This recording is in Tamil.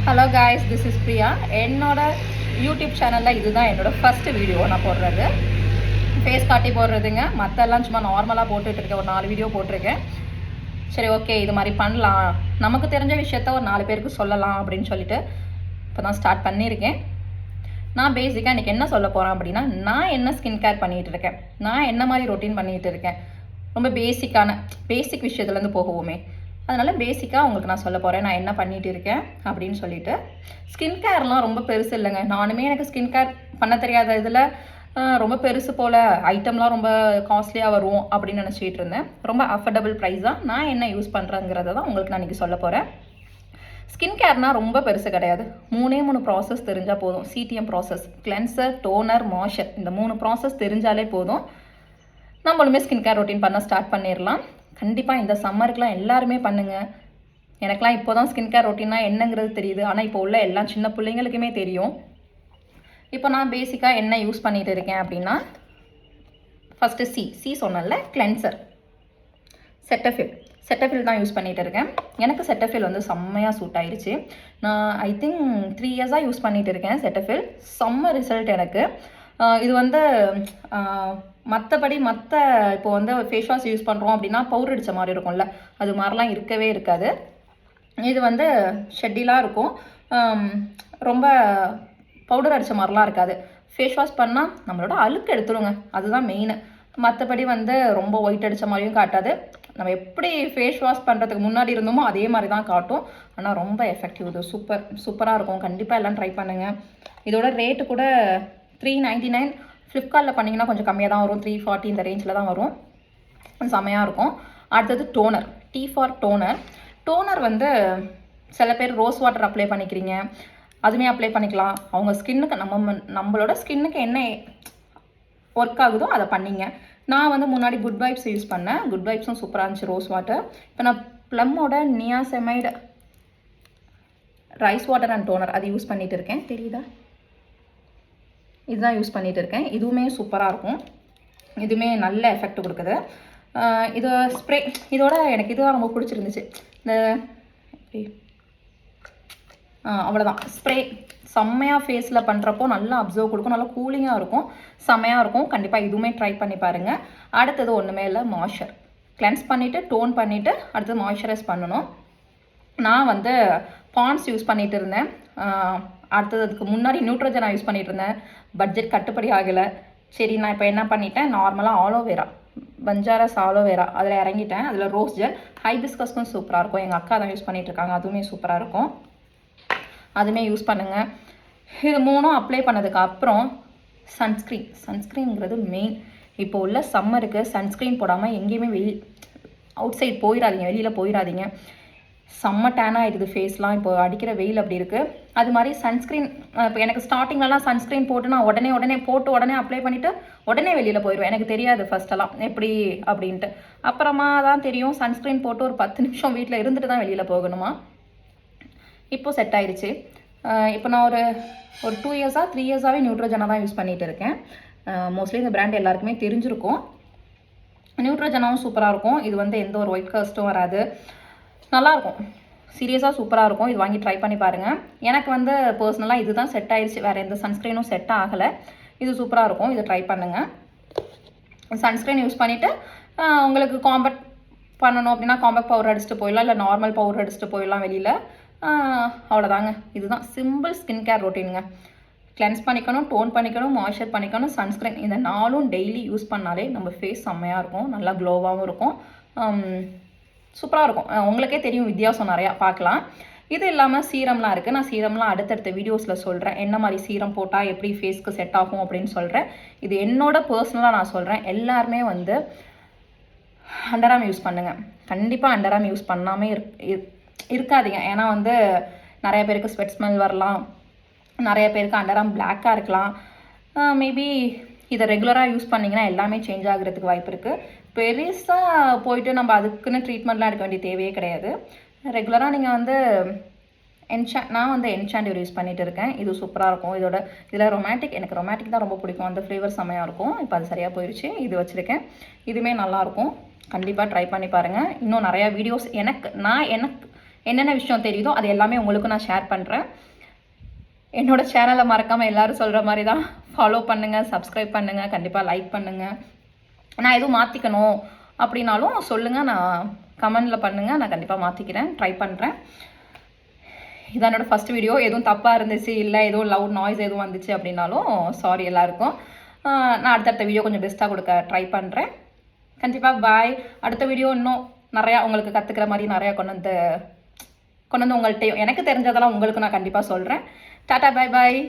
Hello guys, this is Priya. என்னோட யூடியூப் சேனலில் இதுதான் என்னோட ஃபஸ்ட்டு வீடியோ நான் போடுறது. ஃபேஸ் காட்டி போடுறதுங்க. மற்றெல்லாம் சும்மா நார்மலாக போட்டுட்ருக்கேன். ஒரு 4 வீடியோ போட்டிருக்கேன். சரி, ஓகே, இது மாதிரி பண்ணலாம், நமக்கு தெரிஞ்ச விஷயத்த ஒரு 4 பேருக்கு சொல்லலாம் அப்படின்னு சொல்லிட்டு இப்போ தான் ஸ்டார்ட் பண்ணியிருக்கேன். நான் பேசிக்காக இன்றைக்கி என்ன சொல்ல போகிறேன் அப்படின்னா, நான் என்ன ஸ்கின் கேர் பண்ணிகிட்டு இருக்கேன், நான் என்ன மாதிரி ரொட்டீன் பண்ணிகிட்டு இருக்கேன், ரொம்ப பேசிக் விஷயத்துலேருந்து போகுவோமே. அதனால் பேசிக்காக உங்களுக்கு நான் சொல்ல போகிறேன் நான் என்ன பண்ணிகிட்டு இருக்கேன் அப்படின்னு சொல்லிட்டு. ஸ்கின் கேர்லாம் ரொம்ப பெருசு இல்லைங்க. நானுமே எனக்கு ஸ்கின் கேர் பண்ண தெரியாத இதில் ரொம்ப பெருசு போல் ஐட்டம்லாம் ரொம்ப காஸ்ட்லியாக வரும் அப்படின்னு நினச்சிட்டு இருந்தேன். ரொம்ப அஃபோர்டபுள் ப்ரைஸாக நான் என்ன யூஸ் பண்ணுறேங்கிறத தான் உங்களுக்கு நான் இன்றைக்கி சொல்ல போகிறேன். ஸ்கின் கேர்னால் ரொம்ப பெருசு கிடையாது. 3 ப்ராசஸ் தெரிஞ்சால் போதும். CTM process, cleanser, toner, moisture, இந்த 3 ப்ராசஸ் தெரிஞ்சாலே போதும். நம்மளுமே ஸ்கின் கேர் ரொட்டீன் பண்ண ஸ்டார்ட் பண்ணிடலாம். கண்டிப்பாக இந்த சம்மருக்குலாம் எல்லாருமே பண்ணுங்கள். எனக்கெலாம் இப்போ தான் ஸ்கின் கேர் ரொட்டீனா என்னங்கிறது தெரியுது. ஆனால் இப்போ உள்ள எல்லா சின்ன பிள்ளைங்களுக்குமே தெரியும். இப்போ நான் பேசிக்காக என்ன யூஸ் பண்ணிகிட்டு இருக்கேன் அப்படின்னா, ஃபஸ்ட்டு சி சொன்னல கிளென்சர், செட்டஃபில் தான் யூஸ் பண்ணிகிட்டு இருக்கேன். எனக்கு செட்டஃபில் வந்து செம்மையாக சூட் ஆயிடுச்சு. நான் ஐ திங்க் 3 இயர்ஸாக யூஸ் பண்ணிகிட்டு இருக்கேன் செட்டஃபில். செம்ம ரிசல்ட் எனக்கு. இது வந்து மற்றபடி இப்போ வந்து ஃபேஸ் வாஷ் யூஸ் பண்ணுறோம் அப்படின்னா பவுடர் அடித்த மாதிரி இருக்கும்ல, அது மாதிரிலாம் இருக்கவே இருக்காது. இது வந்து ஷெட்டிலாக இருக்கும். ரொம்ப பவுடர் அடித்த மாதிரிலாம் இருக்காது. ஃபேஸ் வாஷ் பண்ணால் நம்மளோட அழுக்கு எடுத்துருங்க, அதுதான் மெயின். மற்றபடி வந்து ரொம்ப ஒயிட் அடித்த மாதிரியும் காட்டாது. நம்ம எப்படி ஃபேஸ் வாஷ் பண்ணுறதுக்கு முன்னாடி இருந்தோமோ அதே மாதிரி தான் காட்டும். ஆனால் ரொம்ப எஃபெக்டிவ். இது சூப்பராக இருக்கும். கண்டிப்பாக எல்லாம் ட்ரை பண்ணுங்கள். இதோட ரேட்டு கூட 399. ஃப்ளிப்கார்ட்டில் பண்ணிங்கன்னா கொஞ்சம் கம்மியாக தான் வரும். 340 இந்த ரேஞ்சில் தான் வரும். செம்மையாக இருக்கும். அடுத்தது டோனர். ஃபார் டோனர் வந்து சில பேர் ரோஸ் வாட்டர் அப்ளை பண்ணிக்கிறீங்க, அதுவுமே அப்ளை பண்ணிக்கலாம். அவங்க ஸ்கின்னுக்கு நம்மளோட ஸ்கின்னுக்கு என்ன ஒர்க் ஆகுதோ அதை பண்ணிங்க. நான் வந்து முன்னாடி குட் வைப்ஸ் யூஸ் பண்ணேன். குட் வைப்ஸும் சூப்பராக இருந்துச்சு, ரோஸ் வாட்டர். இப்போ நான் ப்ளம்மோட நியாசமைடு ரைஸ் வாட்டர் அண்ட் டோனர் அது யூஸ் பண்ணிகிட்டு இருக்கேன். தெரியுதா? இதுதான் யூஸ் பண்ணிகிட்டு இருக்கேன். இதுவுமே சூப்பராக இருக்கும். இதுவுமே நல்ல எஃபெக்ட் கொடுக்குது. இது ஸ்ப்ரே, இதோட எனக்கு இதுதான் ரொம்ப பிடிச்சிருந்துச்சு. இந்த அவ்வளோதான். ஸ்ப்ரே செம்மையாக ஃபேஸில் பண்ணுறப்போ நல்லா அப்சர்வ் கொடுக்கும், நல்லா கூலிங்காக இருக்கும், செம்மையாக இருக்கும். கண்டிப்பாக இதுவுமே ட்ரை பண்ணி பாருங்கள். அடுத்தது ஒன்றுமே இல்லை, மாய்ஸ்சர். கிளென்ஸ் பண்ணிவிட்டு டோன் பண்ணிவிட்டு அடுத்தது மாய்ஸ்சரைஸ் பண்ணணும். நான் வந்து பாண்ட்ஸ் யூஸ் பண்ணிகிட்டு இருந்தேன். அடுத்ததுக்கு முன்னாடி நியூட்ரோஜனா யூஸ் பண்ணிகிட்டு இருந்தேன். பட்ஜெட் கட்டுப்படி ஆகலை. சரி, நான் இப்போ என்ன பண்ணிட்டேன், நார்மலாக ஆலோவேரா, பஞ்சாரஸ் ஆலோவேரா அதில் இறங்கிட்டேன். அதில் ரோஸ் ஜெல், ஹைபிஸ்கஸ்க்கும் சூப்பராக இருக்கும். எங்கள் அக்கா தான் யூஸ் பண்ணிகிட்ருக்காங்க, அதுவுமே சூப்பராக இருக்கும். அதுவுமே யூஸ் பண்ணுங்கள். இது 3 அப்ளை பண்ணதுக்கு அப்புறம் சன்ஸ்க்ரீன்ங்கிறது மெயின். இப்போ உள்ள சம்மருக்கு சன்ஸ்க்ரீன் போடாமல் எங்கேயுமே அவுட் சைட் போயிடாதீங்க, வெளியில் போயிடாதீங்க. செம்ம டேன் ஆகிடுது ஃபேஸ்லாம். இப்போ அடிக்கிற வெயில் அப்படி இருக்குது. அது மாதிரி சன்ஸ்க்ரீன், இப்போ எனக்கு ஸ்டார்டிங்லலாம் சன்ஸ்க்ரீன் போட்டு நான் உடனே அப்ளை பண்ணிவிட்டு உடனே வெளியில் போயிடுவேன். எனக்கு தெரியாது ஃபஸ்ட்டெல்லாம் எப்படி அப்படின்ட்டு. அப்புறமா தான் தெரியும் சன்ஸ்க்ரீன் போட்டு ஒரு 10 நிமிஷம் வீட்டில் இருந்துட்டு தான் வெளியில் போகணுமா. இப்போது செட் ஆகிடுச்சு. இப்போ நான் ஒரு 2 இயர்ஸாக 3 இயர்ஸாகவே நியூட்ரோஜனா தான் யூஸ் பண்ணிகிட்டு இருக்கேன். மோஸ்ட்லி இந்த பிராண்ட் எல்லாருக்குமே தெரிஞ்சிருக்கும். நியூட்ரோஜனாவும் சூப்பராக இருக்கும். இது வந்து எந்த ஒரு ஒயிட் காஸ்ட்டும் வராது, நல்லாயிருக்கும். சீரியஸாக சூப்பராக இருக்கும். இது வாங்கி ட்ரை பண்ணி பாருங்கள். எனக்கு வந்து பர்சனலாக இது தான் செட் ஆகிடுச்சு. வேறு எந்த சன்ஸ்க்ரீனும் செட் ஆகலை. இது சூப்பராக இருக்கும். இதை ட்ரை பண்ணுங்கள். சன்ஸ்க்ரீன் யூஸ் பண்ணிவிட்டு உங்களுக்கு காம்பேக்ட் பண்ணணும் அப்படின்னா காம்பேக்ட் பவுடர் அடிச்சுட்டு போயிடலாம், இல்லை நார்மல் பவுடர் அடிச்சுட்டு போயிடலாம் வெளியில். அவ்வளோதாங்க. இதுதான் சிம்பிள் ஸ்கின் கேர் ரொட்டீனுங்க. கிளென்ஸ் பண்ணிக்கணும், டோன் பண்ணிக்கணும், மாய்ஸ்சர் பண்ணிக்கணும், சன்ஸ்க்ரீன், இந்த 4ம் டெய்லி யூஸ் பண்ணாலே நம்ம ஃபேஸ் செம்மையாக இருக்கும், நல்லா க்ளோவாகவும் இருக்கும், சூப்பராக இருக்கும். உங்களுக்கே தெரியும், வித்தியாசம் நிறையா பார்க்கலாம். இது இல்லாமல் சீரம்லாம் இருக்குது. நான் சீரம்லாம் அடுத்தடுத்த வீடியோஸில் சொல்கிறேன். என்ன மாதிரி சீரம் போட்டால் எப்படி ஃபேஸ்க்கு செட் ஆகும் அப்படின்னு சொல்கிறேன். இது என்னோட பர்சனலாக நான் சொல்கிறேன். எல்லாருமே வந்து அண்டராம் யூஸ் பண்ணுங்கள். கண்டிப்பாக அண்டராம் யூஸ் பண்ணாமல் இருக்காதீங்க. ஏன்னா வந்து நிறைய பேருக்கு ஸ்வெட் ஸ்மெல் வரலாம், நிறைய பேருக்கு அண்டராம் பிளாக்காக இருக்கலாம். மேபி இதை ரெகுலராக யூஸ் பண்ணிங்கன்னா எல்லாமே சேஞ்ச் ஆகிறதுக்கு வாய்ப்பு இருக்குது. பெருசாக போயிட்டு நம்ம அதுக்குன்னு ட்ரீட்மெண்ட்லாம் எடுக்க வேண்டிய தேவையே கிடையாது. ரெகுலராக நீங்கள் வந்து நான் வந்து என்சாண்டியூர் யூஸ் பண்ணிகிட்டு இருக்கேன். இது சூப்பராக இருக்கும். இதில் எனக்கு ரொமாட்டிக் தான் ரொம்ப பிடிக்கும். அந்த ஃப்ளேவர் செம்மையாக இருக்கும். இப்போ அது சரியாக போயிடுச்சு. இது வச்சுருக்கேன். இதுவுமே நல்லாயிருக்கும். கண்டிப்பாக ட்ரை பண்ணி பாருங்கள். இன்னும் நிறையா வீடியோஸ் எனக்கு என்னென்ன விஷயம் தெரியுதோ அது எல்லாமே உங்களுக்கு நான் ஷேர் பண்ணுறேன். என்னோட சேனலை மறக்காமல் எல்லோரும் சொல்கிற மாதிரி தான் ஃபாலோ பண்ணுங்கள், சப்ஸ்கிரைப் பண்ணுங்கள், கண்டிப்பாக லைக் பண்ணுங்கள். நான் எதுவும் மாற்றிக்கணும் அப்படின்னாலும் சொல்லுங்கள், நான் கமெண்டில் பண்ணுங்கள், நான் கண்டிப்பாக மாற்றிக்கிறேன், ட்ரை பண்ணுறேன். இதான் என்னோடய ஃபஸ்ட் வீடியோ. எதுவும் தப்பாக இருந்துச்சு, இல்லை எதுவும் லவுட் நாய்ஸ் எதுவும் வந்துச்சு அப்படின்னாலும் சாரி எல்லாருக்கும். நான் அடுத்தடுத்த வீடியோ கொஞ்சம் பெஸ்ட்டாக கொடுக்க ட்ரை பண்ணுறேன். கண்டிப்பாக பாய். அடுத்த வீடியோ இன்னும் நிறையா உங்களுக்கு கற்றுக்கிற மாதிரி நிறையா கொண்டு வந்து உங்கள்கிட்ட எனக்கு தெரிஞ்சதெல்லாம் உங்களுக்கு நான் கண்டிப்பாக சொல்கிறேன். டாட்டா, பாய் பாய்.